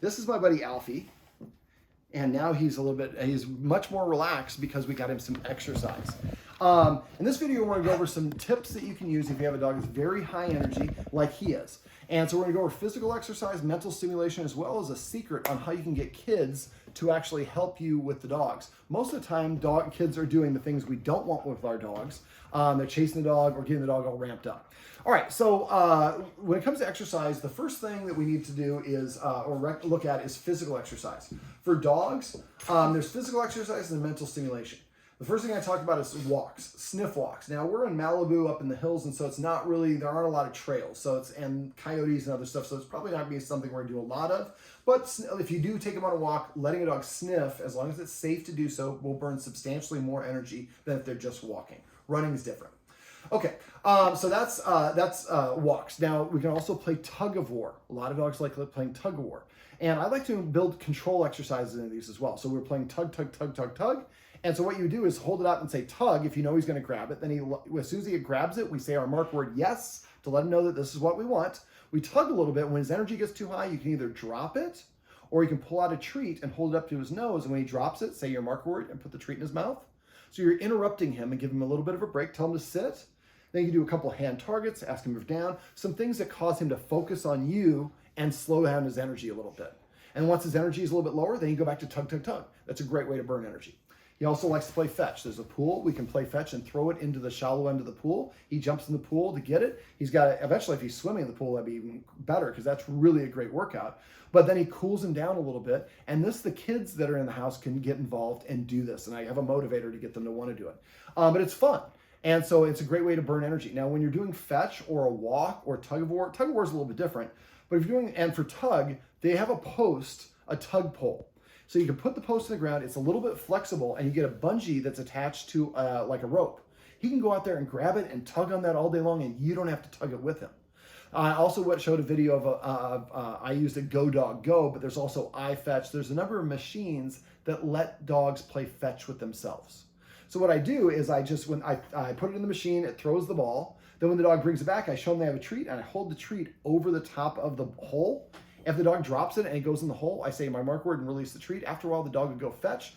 This is my buddy Alphie. And now he's much more relaxed because we got him some exercise. In this video, we're gonna go over some tips that you can use if you have a dog that's very high energy, like he is. And so we're gonna go over physical exercise, mental stimulation, as well as a secret on how you can get kids to actually help you with the dogs. Most of the time, kids are doing the things we don't want with our dogs. They're chasing the dog or getting the dog all ramped up. All right, so when it comes to exercise, the first thing that we need to do is, look at is physical exercise. For dogs, there's physical exercise and mental stimulation. The first thing I talk about is walks, sniff walks. Now we're in Malibu up in the hills, and so it's not really, there aren't a lot of trails, and coyotes and other stuff, so it's probably not going to be something we're going to do a lot of. But if you do take them on a walk, letting a dog sniff, as long as it's safe to do so, will burn substantially more energy than if they're just walking. Running is different. Okay, so that's walks. Now we can also play Tug of War. A lot of dogs like playing Tug of War. And I like to build control exercises into these as well. So we're playing tug, tug, tug, tug, tug. And so what you do is hold it out and say tug if you know he's going to grab it. Then as soon as he grabs it, we say our mark word yes to let him know that this is what we want. We tug a little bit. When his energy gets too high, you can either drop it or you can pull out a treat and hold it up to his nose. And when he drops it, say your mark word and put the treat in his mouth. So you're interrupting him and give him a little bit of a break. Tell him to sit. Then you can do a couple hand targets, ask him to move down. Some things that cause him to focus on you and slow down his energy a little bit. And once his energy is a little bit lower, then you go back to tug, tug, tug. That's a great way to burn energy. He also likes to play fetch. There's a pool. We can play fetch and throw it into the shallow end of the pool. He jumps in the pool to get it. He's got to, eventually, if he's swimming in the pool, that'd be even better because that's really a great workout. But then he cools him down a little bit. And the kids that are in the house can get involved and do this. And I have a motivator to get them to want to do it. But it's fun. And so it's a great way to burn energy. Now, when you're doing fetch or a walk or tug of war is a little bit different. But if you're doing, and for tug, they have a tug pole. So you can put the post in the ground. It's a little bit flexible, and you get a bungee that's attached to like a rope. He can go out there and grab it and tug on that all day long, and you don't have to tug it with him. I also showed a video of I used a Go Dog Go, but there's also iFetch. There's a number of machines that let dogs play fetch with themselves. So what I do is I put it in the machine, it throws the ball. Then when the dog brings it back, I show them they have a treat, and I hold the treat over the top of the hole. If the dog drops it and it goes in the hole, I say my mark word and release the treat. After a while, the dog would go fetch,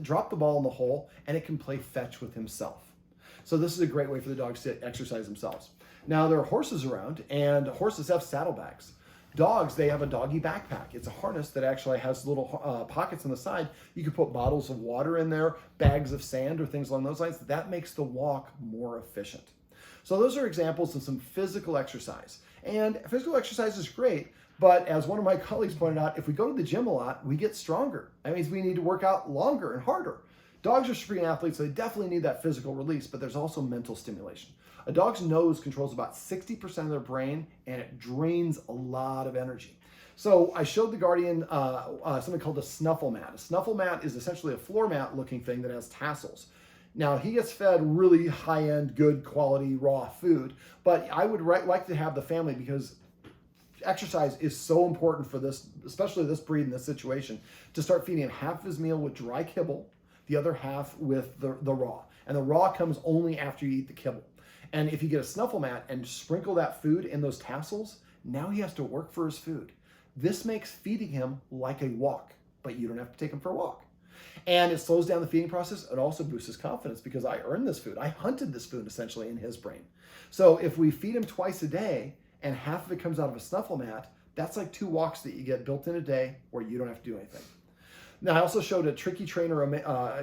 drop the ball in the hole, and it can play fetch with himself. So this is a great way for the dogs to exercise themselves. Now, there are horses around, and horses have saddlebags. Dogs, they have a doggy backpack. It's a harness that actually has little pockets on the side. You can put bottles of water in there, bags of sand, or things along those lines. That makes the walk more efficient. So those are examples of some physical exercise. And physical exercise is great, but as one of my colleagues pointed out, if we go to the gym a lot, we get stronger. That means we need to work out longer and harder. Dogs are supreme athletes, so they definitely need that physical release, but there's also mental stimulation. A dog's nose controls about 60% of their brain, and it drains a lot of energy. So I showed the Guardian something called a snuffle mat. A snuffle mat is essentially a floor mat looking thing that has tassels. Now, he gets fed really high-end, good quality, raw food, but I would like to have the family, because exercise is so important for this, especially this breed in this situation, to start feeding him half of his meal with dry kibble, the other half with the raw. And the raw comes only after you eat the kibble. And if you get a snuffle mat and sprinkle that food in those tassels, now he has to work for his food. This makes feeding him like a walk, but you don't have to take him for a walk. And it slows down the feeding process. It also boosts his confidence because I earned this food. I hunted this food essentially in his brain. So if we feed him twice a day and half of it comes out of a snuffle mat, that's like 2 walks that you get built in a day where you don't have to do anything. Now, I also showed a Tricky Trainer,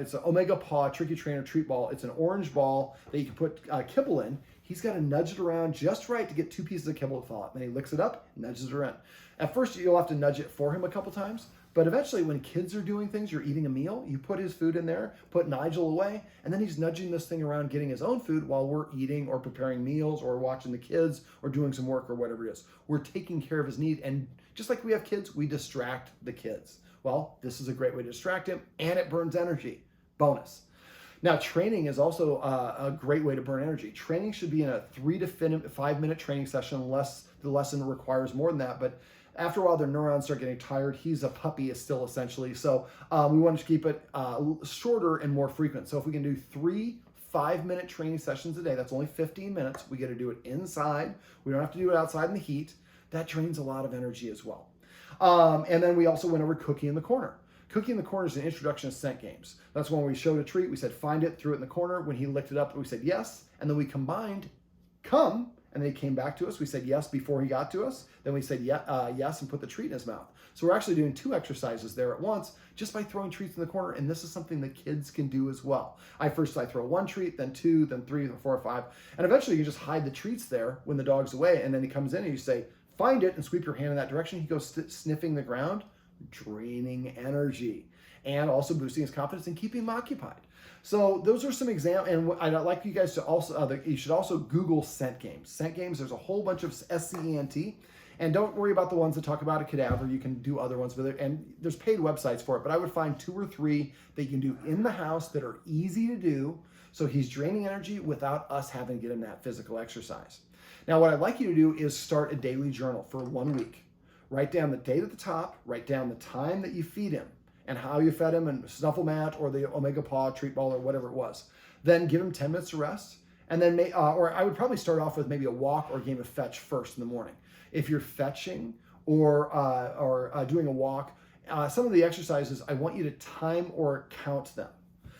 it's an Omega Paw Tricky Trainer treat ball. It's an orange ball that you can put kibble in. He's got to nudge it around just right to get 2 pieces of kibble to fall out. Then he licks it up, nudges it around. At first, you'll have to nudge it for him a couple times, but eventually when kids are doing things, you're eating a meal, you put his food in there, put Nigel away, and then he's nudging this thing around getting his own food while we're eating or preparing meals or watching the kids or doing some work or whatever it is. We're taking care of his need, and just like we have kids, we distract the kids. Well, this is a great way to distract him, and it burns energy. Bonus. Now, training is also a great way to burn energy. Training should be in a 3 to 5 minute training session unless the lesson requires more than that. But after a while, their neurons start getting tired. He's a puppy still, essentially. So we want to keep it shorter and more frequent. So if we can do 3 5-minute training sessions a day, that's only 15 minutes. We got to do it inside. We don't have to do it outside in the heat. That drains a lot of energy as well. And then we also went over Cookie in the Corner. Cookie in the Corner is an introduction to scent games. That's when we showed a treat. We said, find it, threw it in the corner. When he licked it up, we said yes. And then we combined come, and then he came back to us. We said yes before he got to us. Then we said yes and put the treat in his mouth. So we're actually doing 2 exercises there at once just by throwing treats in the corner. And this is something that kids can do as well. I throw 1 treat, then 2, then 3, then 4, 5. And eventually you just hide the treats there when the dog's away. And then he comes in and you say, find it, and sweep your hand in that direction. He goes sniffing the ground, draining energy, and also boosting his confidence and keeping him occupied. So those are some examples, and I'd like you guys to also, you should also Google scent games. Scent games, there's a whole bunch of SCENT, and don't worry about the ones that talk about a cadaver. You can do other ones with it, and there's paid websites for it, but I would find 2 or 3 that you can do in the house that are easy to do, so he's draining energy without us having to get him that physical exercise. Now, what I'd like you to do is start a daily journal for 1 week. Write down the date at the top, write down the time that you feed him, and how you fed him, and snuffle mat or the Omega Paw treat ball or whatever it was. Then give him 10 minutes of rest. And then, or I would probably start off with maybe a walk or a game of fetch first in the morning. If you're fetching or doing a walk, some of the exercises, I want you to time or count them.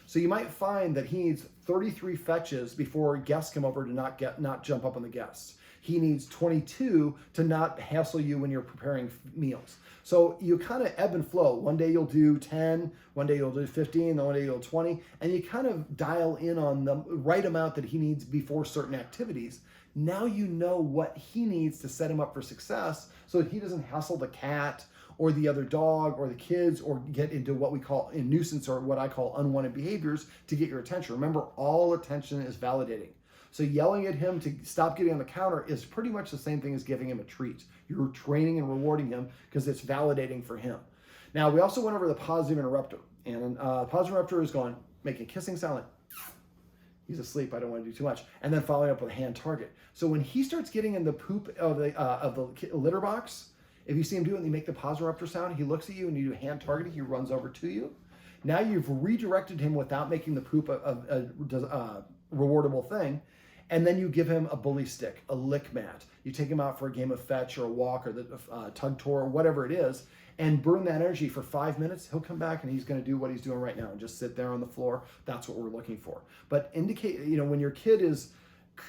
So you might find that he needs 33 fetches before guests come over to not jump up on the guests. He needs 22 to not hassle you when you're preparing meals. So you kind of ebb and flow. One day you'll do 10, one day you'll do 15, then one day you'll do 20, and you kind of dial in on the right amount that he needs before certain activities. Now you know what he needs to set him up for success so that he doesn't hassle the cat or the other dog or the kids or get into what we call a nuisance or what I call unwanted behaviors to get your attention. Remember, all attention is validating. So yelling at him to stop getting on the counter is pretty much the same thing as giving him a treat. You're training and rewarding him because it's validating for him. Now, we also went over the positive interrupter. And positive interrupter is going, making a kissing sound like, he's asleep, I don't want to do too much. And then following up with a hand target. So when he starts getting in the poop of the litter box, if you see him do it and you make the positive interrupter sound, he looks at you and you do hand targeting, he runs over to you. Now you've redirected him without making the poop a rewardable thing. And then you give him a bully stick, a lick mat. You take him out for a game of fetch or a walk or the tug tour or whatever it is, and burn that energy for 5 minutes. He'll come back and he's going to do what he's doing right now and just sit there on the floor. That's what we're looking for. But indicate, when your kid is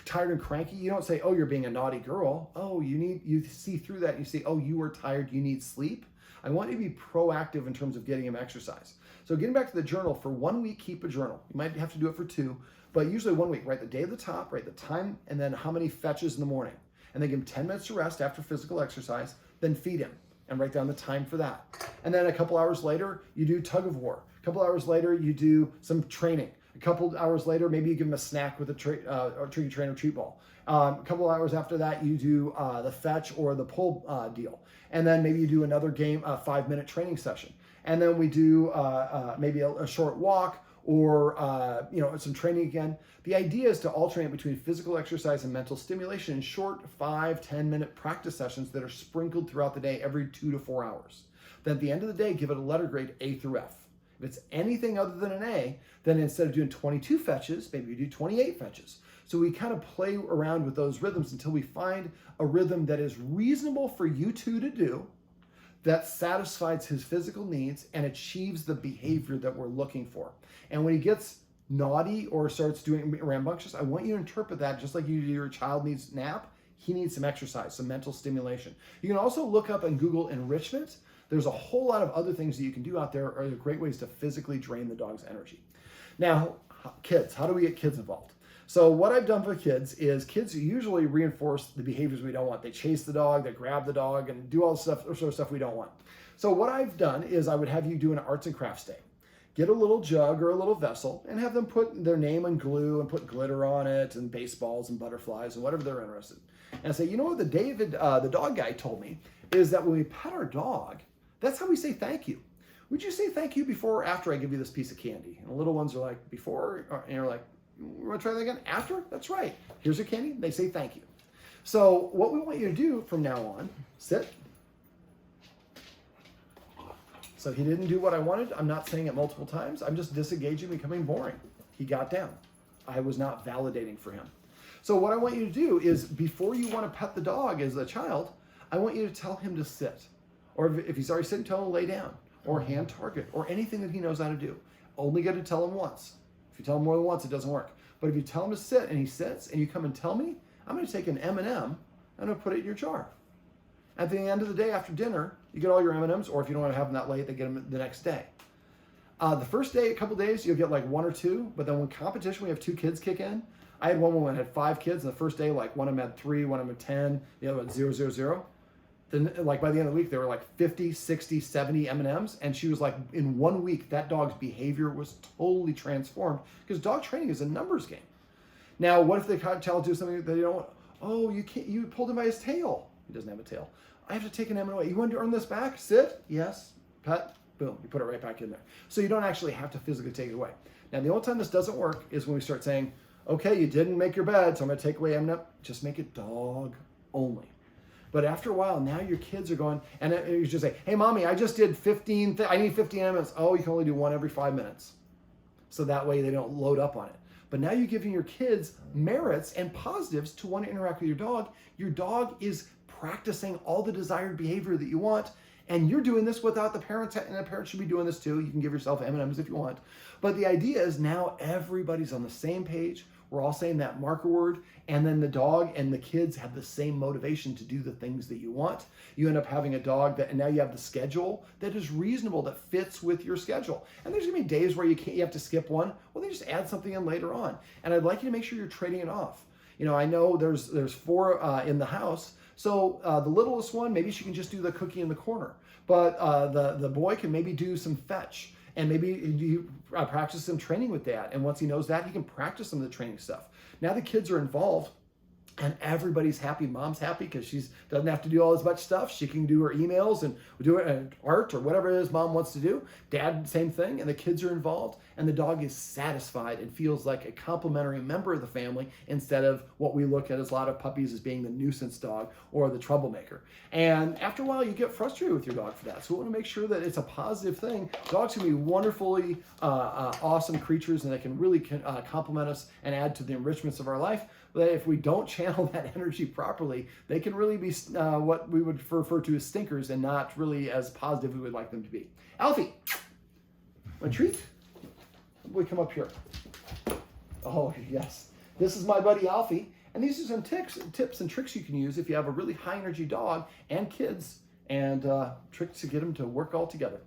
tired and cranky, you don't say, oh, you're being a naughty girl. Oh, you see through that and you say, oh, you are tired, you need sleep. I want you to be proactive in terms of getting him exercise. So getting back to the journal, for 1 week, keep a journal. You might have to do it for 2. But usually 1 week, write the day at the top, write the time, and then how many fetches in the morning. And then give him 10 minutes to rest after physical exercise, then feed him and write down the time for that. And then a couple hours later, you do Tug of War. A couple hours later, you do some training. A couple hours later, maybe you give him a snack with a tricky trainer treat ball. A couple hours after that, you do the fetch or the pull deal. And then maybe you do another game, a 5-minute training session. And then we do maybe a short walk, or some training again. The idea is to alternate between physical exercise and mental stimulation in short 5-10 minute practice sessions that are sprinkled throughout the day every 2 to 4 hours. Then at the end of the day, give it a letter grade A through F. If it's anything other than an A, then instead of doing 22 fetches, maybe we do 28 fetches. So we kind of play around with those rhythms until we find a rhythm that is reasonable for you two to do, that satisfies his physical needs and achieves the behavior that we're looking for. And when he gets naughty or starts doing rambunctious, I want you to interpret that just like your child needs nap, he needs some exercise, some mental stimulation. You can also look up and Google enrichment. There's a whole lot of other things that you can do out there are great ways to physically drain the dog's energy. Now, kids, how do we get kids involved? So what I've done for kids is kids usually reinforce the behaviors we don't want. They chase the dog, they grab the dog, and do all the sort of stuff we don't want. So what I've done is I would have you do an arts and crafts day. Get a little jug or a little vessel and have them put their name in glue and put glitter on it and baseballs and butterflies and whatever they're interested in. And I say, you know what the dog guy told me is that when we pet our dog, that's how we say thank you. Would you say thank you before or after I give you this piece of candy? And the little ones are like, before, and you're like, we're gonna try that again? After? That's right. Here's your candy. They say thank you. So what we want you to do from now on, sit. So he didn't do what I wanted. I'm not saying it multiple times. I'm just disengaging, becoming boring. He got down. I was not validating for him. So what I want you to do is before you want to pet the dog as a child, I want you to tell him to sit. Or if he's already sitting, tell him to lay down, or hand target, or anything that he knows how to do. Only got to tell him once. If you tell him more than once, it doesn't work. But if you tell him to sit and he sits and you come and tell me, I'm going to take an M&M, I'm going to put it in your jar. At the end of the day after dinner, you get all your M&Ms, or if you don't want to have them that late, they get them the next day. The first day, a couple days, you'll get like 1 or 2, but then when competition, we have 2 kids kick in. I had one woman that had 5 kids, and the first day, like one of them had 3, one of them had 10, the other one had 0, 0, 0. Then, like by the end of the week, there were like 50, 60, 70 M&Ms, and she was like, in 1 week, that dog's behavior was totally transformed, because dog training is a numbers game. Now, what if the child do something that they don't want? Oh, you can't. You pulled him by his tail. He doesn't have a tail. I have to take an M&M away. You want to earn this back? Sit. Yes. Pet. Boom. You put it right back in there. So you don't actually have to physically take it away. Now, the only time this doesn't work is when we start saying, okay, you didn't make your bed, so I'm going to take away M&M. Just make it dog only. But after a while, now your kids are going, and you just say, hey, mommy, I just did 15, I need 15 M&Ms. Oh, you can only do 1 every 5 minutes. So that way they don't load up on it. But now you're giving your kids merits and positives to want to interact with your dog. Your dog is practicing all the desired behavior that you want, and you're doing this without the parents, and the parents should be doing this too. You can give yourself M&Ms if you want. But the idea is now everybody's on the same page. We're all saying that marker word, and then the dog and the kids have the same motivation to do the things that you want. You end up having a dog that, and now you have the schedule that is reasonable, that fits with your schedule. And there's gonna be days where you have to skip one. Well, then just add something in later on. And I'd like you to make sure you're trading it off. You know, I know there's 4 in the house, so the littlest one, maybe she can just do the cookie in the corner. But the boy can maybe do some fetch. And maybe you practice some training with that. And once he knows that, he can practice some of the training stuff. Now the kids are involved, and everybody's happy. Mom's happy because she doesn't have to do all as much stuff. She can do her emails and do it art or whatever it is mom wants to do. Dad, same thing. And the kids are involved, and the dog is satisfied and feels like a complimentary member of the family instead of what we look at as a lot of puppies as being the nuisance dog or the troublemaker. And after a while, you get frustrated with your dog for that. So we want to make sure that it's a positive thing. Dogs can be wonderfully awesome creatures, and they can really complement us and add to the enrichments of our life. But if we don't channel that energy properly, they can really be what we would refer to as stinkers and not really as positive we would like them to be. Alfie, want a treat? We come up here. Oh, yes. This is my buddy Alfie. And these are some tips and tricks you can use if you have a really high energy dog and kids, and tricks to get them to work all together.